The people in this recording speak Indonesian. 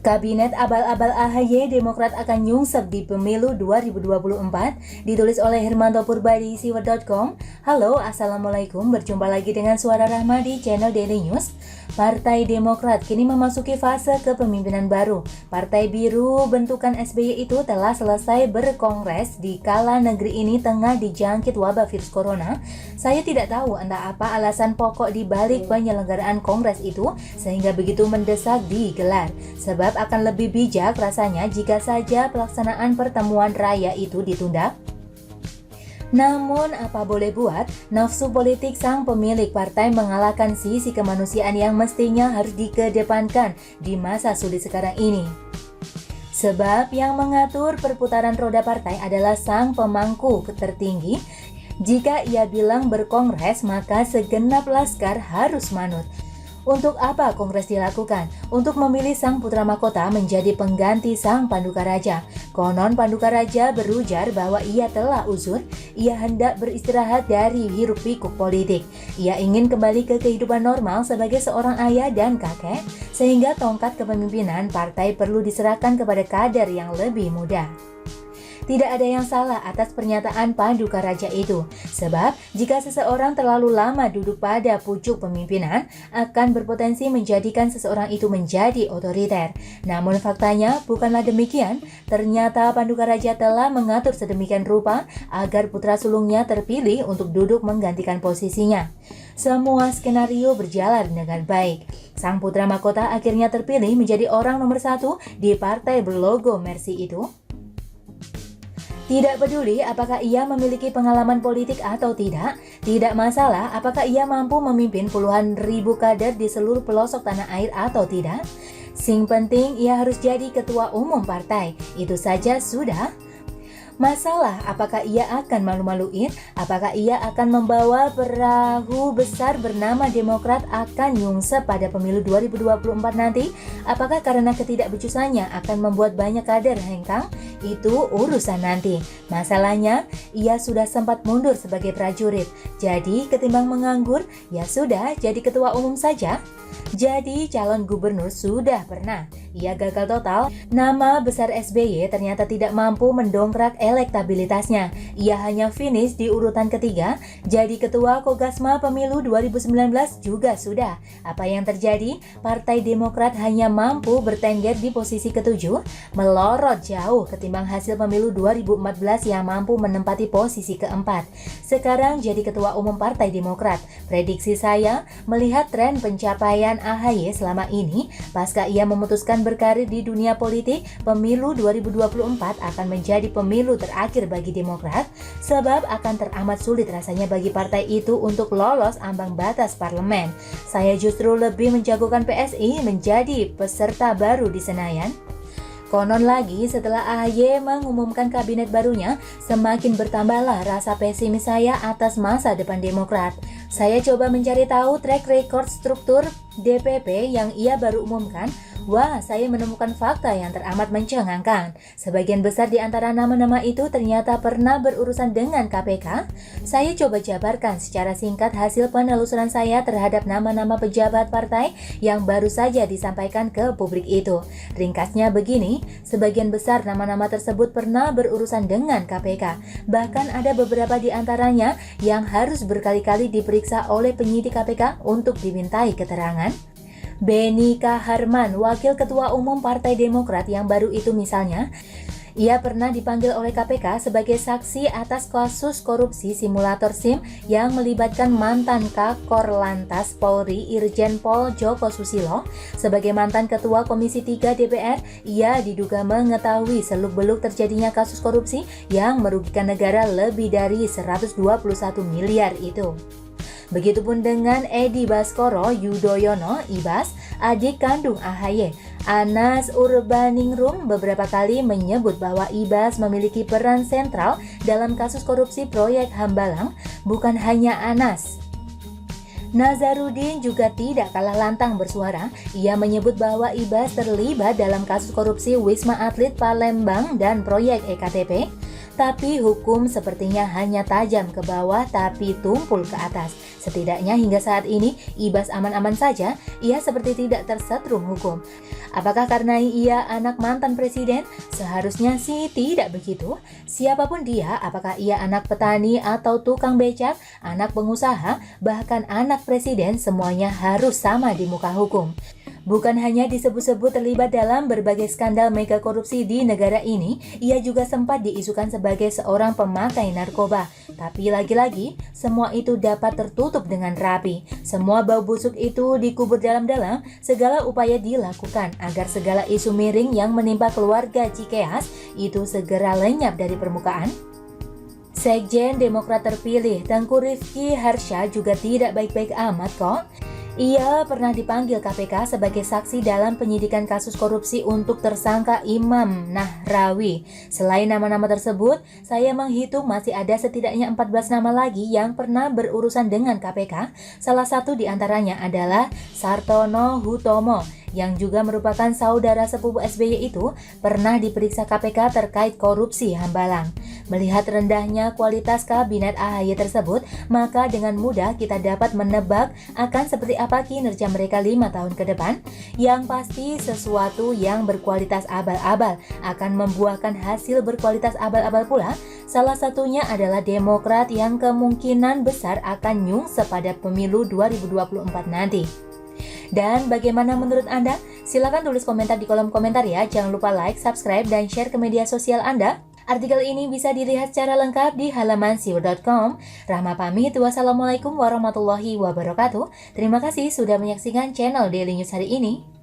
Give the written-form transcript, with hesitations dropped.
Kabinet Abal-Abal AHY Demokrat akan nyungsep di pemilu 2024, ditulis oleh Hermanto Purba di siwer.com. Halo, Assalamualaikum, berjumpa lagi dengan Suara Rahma di channel Daily News. Partai Demokrat kini memasuki fase kepemimpinan baru. Partai biru bentukan SBY itu telah selesai berkongres di kala negeri ini tengah dijangkit wabah virus corona. Saya tidak tahu entah apa alasan pokok di balik penyelenggaraan kongres itu sehingga begitu mendesak digelar. Sebab akan lebih bijak rasanya jika saja pelaksanaan pertemuan raya itu ditunda. Namun apa boleh buat, nafsu politik sang pemilik partai mengalahkan sisi kemanusiaan yang mestinya harus dikedepankan di masa sulit sekarang ini. Sebab yang mengatur perputaran roda partai adalah sang pemangku tertinggi. Jika ia bilang berkongres, maka segenap laskar harus manut. Untuk apa kongres dilakukan? Untuk memilih sang putra mahkota menjadi pengganti sang Panduka Raja. Konon Panduka Raja berujar bahwa ia telah uzur, ia hendak beristirahat dari hiruk-pikuk politik. Ia ingin kembali ke kehidupan normal sebagai seorang ayah dan kakek, sehingga tongkat kepemimpinan partai perlu diserahkan kepada kader yang lebih muda. Tidak ada yang salah atas pernyataan Panduka Raja itu, sebab jika seseorang terlalu lama duduk pada pucuk pemimpinan, akan berpotensi menjadikan seseorang itu menjadi otoriter. Namun faktanya bukanlah demikian, ternyata Panduka Raja telah mengatur sedemikian rupa agar putra sulungnya terpilih untuk duduk menggantikan posisinya. Semua skenario berjalan dengan baik. Sang putra mahkota akhirnya terpilih menjadi orang nomor 1 di partai berlogo Mercy itu. Tidak peduli apakah ia memiliki pengalaman politik atau tidak, tidak masalah apakah ia mampu memimpin puluhan ribu kader di seluruh pelosok tanah air atau tidak. Sing penting ia harus jadi ketua umum partai, itu saja sudah. Masalah apakah ia akan malu-maluin, apakah ia akan membawa perahu besar bernama Demokrat akan nyungsep pada pemilu 2024 nanti, apakah karena ketidakbecusannya akan membuat banyak kader hengkang, itu urusan nanti. Masalahnya, ia sudah sempat mundur sebagai prajurit, jadi ketimbang menganggur, ya sudah jadi ketua umum saja. Jadi calon gubernur sudah pernah, ia gagal total. Nama besar SBY ternyata tidak mampu mendongkrak elektabilitasnya. Ia hanya finish di urutan ketiga. Jadi ketua Kogasma pemilu 2019 juga sudah. Apa yang terjadi? Partai Demokrat hanya mampu bertengger di posisi ketujuh, melorot jauh ketimbang hasil pemilu 2014 yang mampu menempati posisi keempat. Sekarang jadi ketua umum Partai Demokrat. Prediksi saya melihat tren pencapaian AHY selama ini, pasca ia memutuskan berkarir di dunia politik, pemilu 2024 akan menjadi pemilu terakhir bagi Demokrat, sebab akan teramat sulit rasanya bagi partai itu untuk lolos ambang batas parlemen. Saya justru lebih menjagokan PSI menjadi peserta baru di Senayan. Konon lagi setelah AHY mengumumkan kabinet barunya, semakin bertambahlah rasa pesimis saya atas masa depan Demokrat. Saya coba mencari tahu track record struktur DPP yang ia baru umumkan. Wah, saya menemukan fakta yang teramat mencengangkan. Sebagian besar di antara nama-nama itu ternyata pernah berurusan dengan KPK. Saya coba jabarkan secara singkat hasil penelusuran saya terhadap nama-nama pejabat partai yang baru saja disampaikan ke publik itu. Ringkasnya begini, sebagian besar nama-nama tersebut pernah berurusan dengan KPK. Bahkan ada beberapa di antaranya yang harus berkali-kali diperiksa oleh penyidik KPK untuk dimintai keterangan. Beni Kaharman, wakil ketua umum Partai Demokrat yang baru itu misalnya, ia pernah dipanggil oleh KPK sebagai saksi atas kasus korupsi simulator SIM yang melibatkan mantan Kakor Lantas Polri Irjen Pol Joko Susilo. Sebagai mantan ketua Komisi 3 DPR, ia diduga mengetahui seluk-beluk terjadinya kasus korupsi yang merugikan negara lebih dari 121 miliar itu. Begitupun dengan Edi Baskoro Yudhoyono, Ibas, adik kandung AHY. Anas Urbaningrum beberapa kali menyebut bahwa Ibas memiliki peran sentral dalam kasus korupsi proyek Hambalang, bukan hanya Anas. Nazarudin juga tidak kalah lantang bersuara. Ia menyebut bahwa Ibas terlibat dalam kasus korupsi Wisma Atlet Palembang dan proyek EKTP. Tapi hukum sepertinya hanya tajam ke bawah tapi tumpul ke atas. Setidaknya hingga saat ini Ibas aman-aman saja, ia seperti tidak tersetrum hukum. Apakah karena ia anak mantan presiden? Seharusnya sih tidak begitu. Siapapun dia, apakah ia anak petani atau tukang becak, anak pengusaha, bahkan anak presiden, semuanya harus sama di muka hukum. Bukan hanya disebut-sebut terlibat dalam berbagai skandal mega korupsi di negara ini, ia juga sempat diisukan sebagai seorang pemakai narkoba. Tapi lagi-lagi, semua itu dapat tertutup dengan rapi. Semua bau busuk itu dikubur dalam-dalam, segala upaya dilakukan agar segala isu miring yang menimpa keluarga Cikeas itu segera lenyap dari permukaan. Sekjen Demokrat terpilih, Tengku Rifki Harsha juga tidak baik-baik amat kok. Ia pernah dipanggil KPK sebagai saksi dalam penyidikan kasus korupsi untuk tersangka Imam Nahrawi. Selain nama-nama tersebut, saya menghitung masih ada setidaknya 14 nama lagi yang pernah berurusan dengan KPK. Salah satu di antaranya adalah Sartono Hutomo, yang juga merupakan saudara sepupu SBY itu pernah diperiksa KPK terkait korupsi Hambalang. Melihat rendahnya kualitas kabinet AHY tersebut, maka dengan mudah kita dapat menebak akan seperti apa kinerja mereka 5 tahun ke depan. Yang pasti sesuatu yang berkualitas abal-abal akan membuahkan hasil berkualitas abal-abal pula. Salah satunya adalah Demokrat yang kemungkinan besar akan nyungsep pada pemilu 2024 nanti. Dan bagaimana menurut Anda? Silahkan tulis komentar di kolom komentar ya. Jangan lupa like, subscribe, dan share ke media sosial Anda. Artikel ini bisa dilihat secara lengkap di halaman siwur.com. Rahma pamit, wassalamualaikum warahmatullahi wabarakatuh. Terima kasih sudah menyaksikan channel Daily News hari ini.